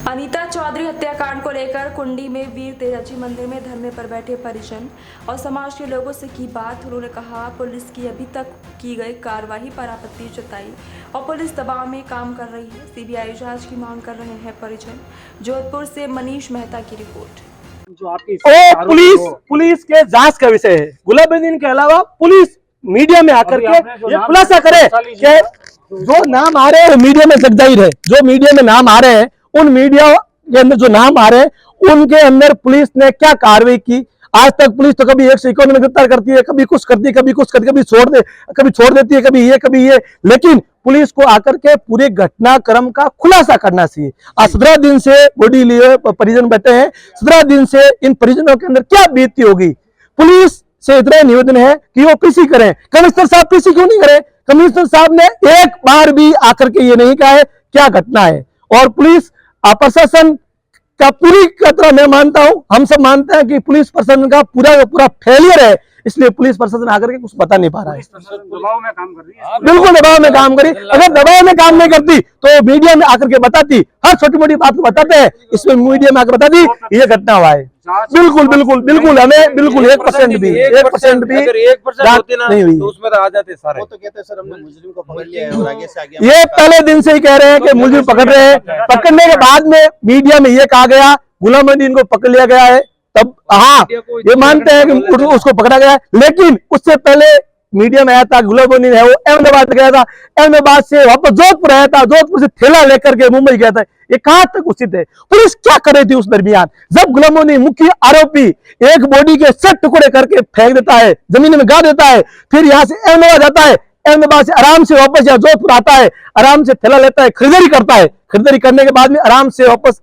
अनीता चौधरी हत्याकांड को लेकर कुंडी में वीर तेजाजी मंदिर में धरने पर बैठे परिजन और समाज के लोगों से की बात। उन्होंने कहा पुलिस की अभी तक की गई कार्रवाई पर आपत्ति जताई और पुलिस दबाव में काम कर रही है। सीबीआई जांच की मांग कर रहे हैं परिजन। जोधपुर से मनीष मेहता की रिपोर्ट। जो आपकी पुलिस के जांच का विषय है। गुलाबुद्दीन के अलावा पुलिस मीडिया में आकर के ये खुलासा करे कि जो नाम आ रहे हैं मीडिया में जगजाहिर है। जो मीडिया में नाम आ रहे हैं उन मीडिया के अंदर जो नाम आ रहे हैं उनके अंदर पुलिस ने क्या कार्रवाई की। आज तक पुलिस तो कभी 151 में गिरफ्तार करती है, कभी कुछ करती है, कभी कुछ करती है, कभी छोड़ देती है, कभी ये। लेकिन पुलिस को आकर के पूरे घटनाक्रम का खुलासा करना चाहिए। आज 17 दिन से बॉडी लिए परिजन बैठे हैं। 17 दिन से इन परिजनों के अंदर क्या बीती होगी। पुलिस से इतना निवेदन है कि वो पीसी करें। कमिश्नर साहब पीसी क्यों नहीं करें? कमिश्नर साहब ने एक बार भी आकर के ये नहीं कहा है क्या घटना है। और पुलिस प्रशासन का पूरी तरह मैं मानता हूं, हम सब मानते हैं कि पुलिस प्रशासन का पूरा फेलियर है। इसलिए पुलिस प्रशासन आकर के कुछ बता नहीं पा रहा है। दबाव में काम कर रही है। बिल्कुल दबाव में काम करी। अगर दबाव में काम नहीं करती तो मीडिया में आकर के बताती। हर छोटी मोटी बात को बताते हैं, इसमें मीडिया में आकर बताती ये घटना हुआ है। बिल्कुल बिल्कुल बिल्कुल हमें बिल्कुल 1% भी 1% भी नहीं हुई। तो उसमें तो आ जाते सारे। वो तो कहते हैं सर हमने मुजरिम को पकड़ लिया है और आगे से आगे ये पहले दिन से ही कह रहे हैं कि मुजरिम पकड़ रहे हैं। पकड़ने के बाद में मीडिया में ये कहा गया गुलामुद्दीन को पकड़ लिया गया है। तब हाँ ये मानते हैं कि उसको पकड़ा गया है। लेकिन उससे पहले मीडिया में आया था गुलामुद्दीन है वो अहमदाबाद गया था, अहमदाबाद से वापस जोधपुर आया था, जोधपुर से थैला लेकर के मुंबई गया था। ये कहां तक उचित है? पुलिस क्या कर रही थी उस दरमियान जब गुलामुद्दीन मुख्य आरोपी एक बॉडी के 7 टुकड़े करके फेंक देता है, जमीन में गाड़ देता है, फिर यहां से अहमदाबाद जाता है, अहमदाबाद से आराम से वापस यहाँ जोधपुर आता है, आराम से थैला लेता है, खरीदारी करता है, खरीदारी करने के बाद में आराम से वापस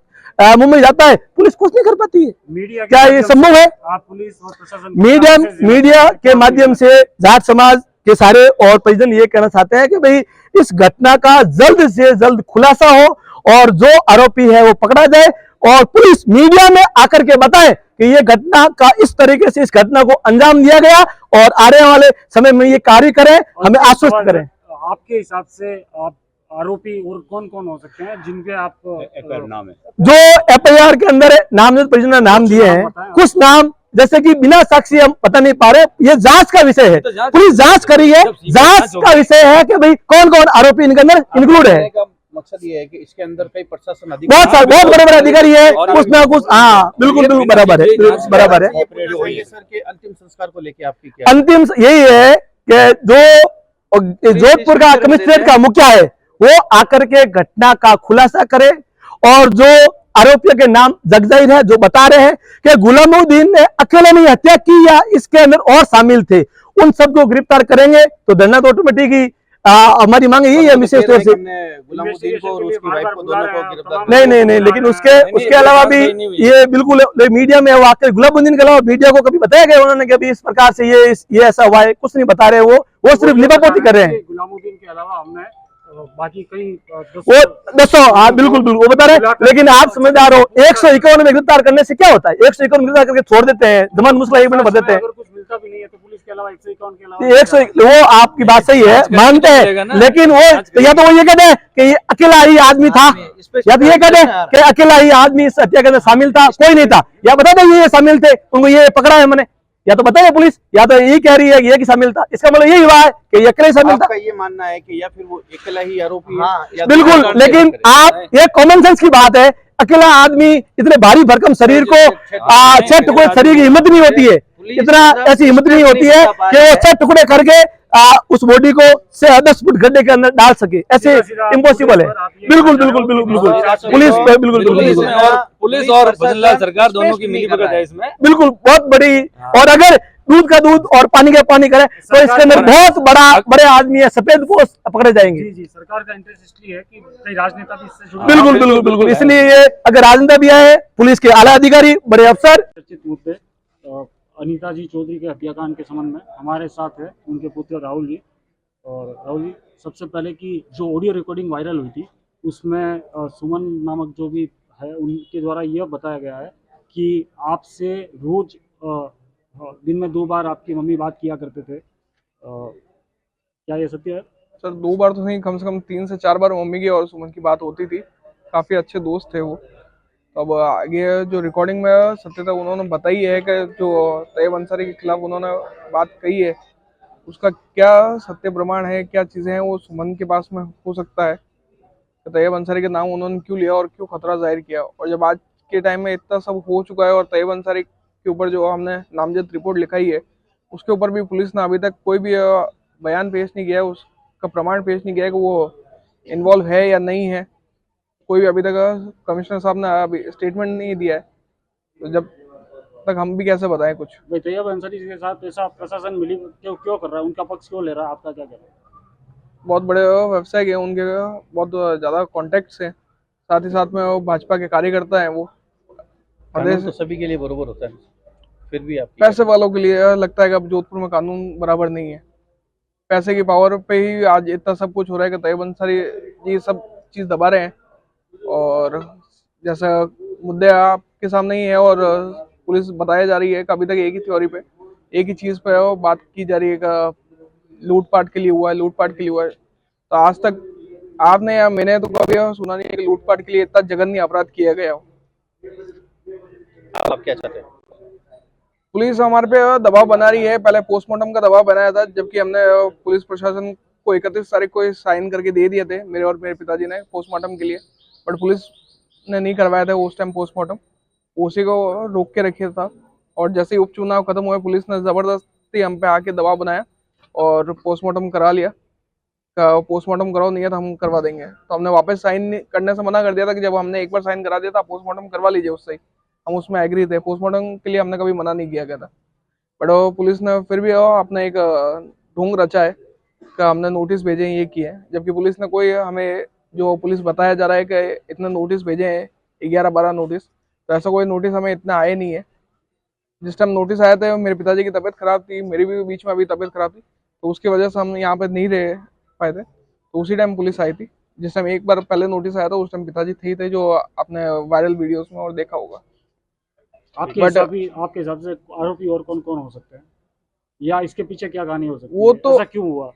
मुंबई जाता है। पुलिस कुछ नहीं कर पाती है। मीडिया क्या ये संभव है? आप पुलिस और प्रशासन मीडिया के माध्यम से जाट समाज के सारे और परिजन ये कहना चाहते हैं कि भाई इस घटना का जल्द से जल्द खुलासा हो और जो आरोपी है वो पकड़ा जाए और पुलिस मीडिया में आकर के बताए कि ये घटना का इस तरीके से इस घटना को अंजाम दिया गया और आने वाले समय में ये कार्य करें, हमें आश्वस्त करें। आपके हिसाब से आप आरोपी और कौन कौन हो सकते हैं जिनके आप नाम है? जो एफआईआर के अंदर नामजद परिजन ने नाम दिए हैं, कुछ नाम जैसे कि बिना साक्षी हम पता नहीं पा रहे। ये जांच का विषय है, पुलिस जांच करी है। जांच का विषय है कि भाई कौन कौन आरोपी इनके अंदर इंक्लूड है। मकसद ये है कि इसके अंदर कई प्रशासन बहुत बड़े बड़े अधिकारी है, कुछ ना कुछ। हाँ बिल्कुल बिल्कुल बराबर है, बराबर है। सर के अंतिम संस्कार को लेके आपकी क्या? अंतिम यही है कि जो जोधपुर का कमिश्नरेट का मुखिया है वो आकर के घटना का खुलासा करे और जो आरोपियों के नाम जगजाहिर है, जो बता रहे हैं कि गुलामुद्दीन ने अकेले नहीं हत्या की या इसके अंदर और शामिल थे, उन सबको गिरफ्तार करेंगे तो धरना तो ऑटोमेटिक ही हमारी मांग यही है विशेष तौर से। गुलामुद्दीन को और उसकी वाइफ को दोनों को गिरफ्तार नहीं, लेकिन उसके अलावा भी ये बिल्कुल मीडिया में वाकई गुलामुद्दीन के अलावा मीडिया को कभी बताया गया उन्होंने कि अभी इस प्रकार से ये ऐसा हुआ है? कुछ नहीं बता रहे। वो सिर्फ लिपापोती कर रहे हैं। गुलामुद्दीन के अलावा हमने बाकी कई वो 200 हाँ बिल्कुल वो बता रहे। लेकिन आप समझदार हो, 151 में गिरफ्तार करने से क्या होता है? 151 में गिरफ्तार करके छोड़ देते हैं, जमान मुस्लिम 1 महीने भर देते हैं। अगर कुछ मिलता भी नहीं है तो पुलिस के अलावा 151 के अलावा 100 वो आपकी बात सही है, मानते हैं। लेकिन वो या तो वो ये कहते हैं कि ये अकेला ही आदमी था, या तो ये कहते हैं कि अकेला ही आदमी इस हत्या के अंदर शामिल था, कोई नहीं था। या बता दें ये शामिल थे, उनको ये पकड़ा है मैंने, या तो बताइए पुलिस, या तो यही कह रही है कि ये शामिल था। इसका मतलब यही हुआ है कि ये अकेला ही शामिल था। ये मानना है कि या फिर वो अकेला ही आरोपी है? बिल्कुल, लेकिन आप ये कॉमन सेंस की बात है। अकेला आदमी इतने भारी भरकम शरीर को 6 टुकड़े शरीर की हिम्मत नहीं होती है, इतना ऐसी हिम्मत नहीं होती है कि वो 6 टुकड़े करके उस बॉडी को 10 फुट गड्ढे के अंदर डाल सके। ऐसे इम्पॉसिबल है। बिल्कुल पुलिस और भजनलाल सरकार दोनों की मिलीभगत है इसमें, बिल्कुल बहुत बड़ी। और अगर दूध का दूध और पानी का पानी करे तो इसके अंदर बहुत बड़े आदमी है, सफेद पोस्ट पकड़े जाएंगे। जी सरकार का इंटरेस्ट इसलिए है कि कई राजनेता भी इससे जुड़े। बिल्कुल इसलिए ये अगर राजनेता भी आए, पुलिस के आला अधिकारी, बड़े अफसर। चर्चित मुद्दे अनीता जी चौधरी के हत्याकांड के संबंध में हमारे साथ है उनके पुत्र राहुल जी। और राहुल जी, सबसे पहले की जो ऑडियो रिकॉर्डिंग वायरल हुई थी उसमें सुमन नामक जो भी है उनके द्वारा यह बताया गया है कि आपसे रोज दिन में 2 बार आपकी मम्मी बात किया करते थे। क्या ये सत्य है? सर 2 बार तो नहीं, कम से कम 3 से 4 बार मम्मी की और सुमन की बात होती थी। काफ़ी अच्छे दोस्त थे वो। अब आगे जो रिकॉर्डिंग में सत्यता उन्होंने बताई है कि जो तैयब अंसारी के खिलाफ उन्होंने बात कही है, उसका क्या सत्य प्रमाण है, क्या चीज़ें हैं, वो सुमन के पास में हो सकता है। तो तैयब अंसारी के नाम उन्होंने क्यों लिया और क्यों खतरा जाहिर किया, और जब आज के टाइम में इतना सब हो चुका है और तैयब अंसारी के ऊपर जो हमने नामजद रिपोर्ट लिखाई है, उसके ऊपर भी पुलिस ने अभी तक कोई भी बयान पेश नहीं किया है, उसका प्रमाण पेश नहीं किया है कि वो इन्वॉल्व है या नहीं है। कोई भी अभी तक कमिश्नर साहब ने अभी स्टेटमेंट नहीं दिया है, तो जब तक हम भी कैसे बताएं कुछ। भाई तैयब अंसारी के साथ ऐसा प्रशासन मिली क्यों क्यों कर रहा है, उनका पक्ष क्यों ले रहा है, आपका क्या कहना है? बहुत बड़े व्यवसाय के उनके बहुत ज़्यादा कॉन्टेक्ट्स हैं, साथ ही साथ में वो भाजपा के कार्यकर्ता हैं। वो कानून प्रदेश तो सभी के लिए बराबर होता है, फिर भी आप पैसे वालों के लिए लगता है कि अब जोधपुर में कानून बराबर नहीं है। पैसे की पावर पे ही आज इतना सब कुछ हो रहा है कि तैयब अंसारी ये सब चीज़ दबा रहे हैं। और जैसा मुद्दे आपके सामने ही है, और पुलिस बताया जा रही है कि अभी तक एक ही थ्योरी पे, एक ही चीज़ पे वो बात की जा रही है कि लूटपाट के लिए हुआ है, लूटपाट के लिए हुआ है। तो आज तक आपने या मैंने तो कभी सुना नहीं है कि लूटपाट के लिए इतना जघन्य अपराध किया गया हो। आप क्या चाहते हैं? पुलिस हमारे पे दबाव बना रही है, पहले पोस्टमार्टम का दबाव बनाया था, जबकि हमने पुलिस प्रशासन को 31 तारीख को साइन करके दे दिए थे, मेरे और मेरे पिताजी ने, पोस्टमार्टम के लिए। बट पुलिस ने नहीं करवाया था उस टाइम पोस्टमार्टम, उसी को रोक के रखे था। और जैसे ही उपचुनाव खत्म हुए, पुलिस ने जबरदस्ती हम पे आके दबाव बनाया और पोस्टमार्टम करा लिया। पोस्टमार्टम कराओ, नहीं है तो हम करवा देंगे। तो हमने वापस साइन करने से मना कर दिया था कि जब हमने एक बार साइन करा दिया था, पोस्टमार्टम करवा लीजिए उससे ही, हम उसमें एग्री थे। पोस्टमार्टम के लिए हमने कभी मना नहीं किया गया था। बट वो पुलिस ने फिर भी अपना एक ढोंग रचा है कि हमने नोटिस भेजे हैं, ये किए हैं, जबकि पुलिस ने कोई हमें, जो पुलिस बताया जा रहा है कि इतने नोटिस भेजे हैं, 11-12 नोटिस, तो ऐसा कोई नोटिस हमें इतना आए नहीं है। जिस टाइम नोटिस आए थे, मेरे पिताजी की तबीयत खराब थी, मेरी भी बीच में अभी तबीयत खराब थी, तो उसकी वजह से हम यहाँ पे नहीं रह पाए थे। तो उसी टाइम पुलिस आई थी। जिस टाइम एक बार पहले नोटिस आया था, उस टाइम पिताजी थे जो आपने वायरल वीडियोस में और देखा होगा। आपके हिसाब से आरोपी और कौन कौन हो सकते हैं, या इसके पीछे क्या कहानी हो सकती वो है, तो ऐसा क्यों हुआ?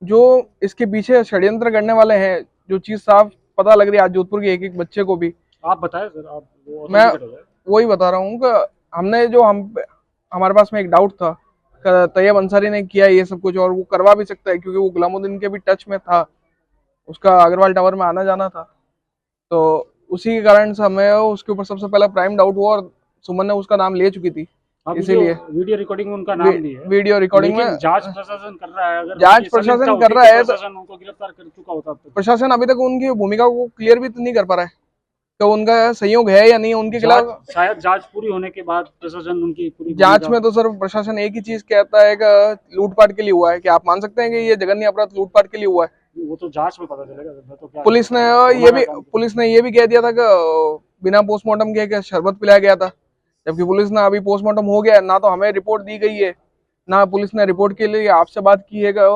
जो इसके पीछे षड्यंत्र करने वाले हैं, जो चीज साफ पता लग रही है आज जोधपुर के एक एक बच्चे को भी, आप बताएं सर, आप वो मैं authenticate हो जाए। वही बता रहा हूँ कि हमने जो हमारे पास में एक डाउट था कि तैयब अंसारी ने किया ये सब कुछ, और वो करवा भी सकता है क्योंकि वो गुलामुद्दीन के भी टच में था, उसका अग्रवाल टावर में आना जाना था। तो उसी के कारण से हमें उसके ऊपर सबसे पहला प्राइम डाउट हुआ, और सुमन ने उसका नाम ले चुकी थी, आप इसीलिए वीडियो रिकॉर्डिंग में उनका नाम नहीं है, वीडियो रिकॉर्डिंग लेकिन में जांच प्रशासन कर रहा है। अगर जांच उनकी संलिप्तता प्रशासन होती कर रहा तो है, तो प्रशासन उनको गिरफ्तार कर चुका होता अब तक। प्रशासन अभी तक उनकी भूमिका को क्लियर भी तो नहीं कर पा रहा है कि उनका सहयोग है या नहीं उनके खिलाफ। शायद जांच पूरी होने के बाद प्रशासन उनकी पूरी जांच में तो सर प्रशासन एक ही चीज कहता है कि लूटपाट के लिए हुआ है। क्या आप मान सकते हैं कि ये जघन्य अपराध लूटपाट के लिए हुआ है? वो तो जांच में पता चलेगा। मैं तो क्या पुलिस ने ये भी कह दिया था कि बिना पोस्टमार्टम के शरबत पिलाया गया था, जबकि पुलिस ने अभी पोस्टमार्टम हो गया, ना तो हमें रिपोर्ट दी गई है, ना पुलिस ने रिपोर्ट के लिए आपसे बात की है कि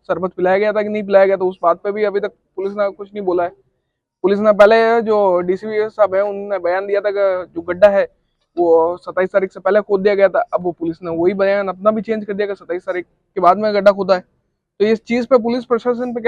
शरबत पिलाया गया था कि नहीं पिलाया गया। तो उस बात पे भी अभी तक पुलिस ने कुछ नहीं बोला है। पुलिस ने पहले जो डीसीपी साहब है उन्होंने बयान दिया था कि जो गड्ढा है वो 27 तारीख से पहले खोद दिया गया था। अब वो पुलिस ने वही बयान अपना भी चेंज कर दिया कि 27 तारीख के बाद में गड्ढा खोदा है। तो इस चीज पे पुलिस प्रशासन पे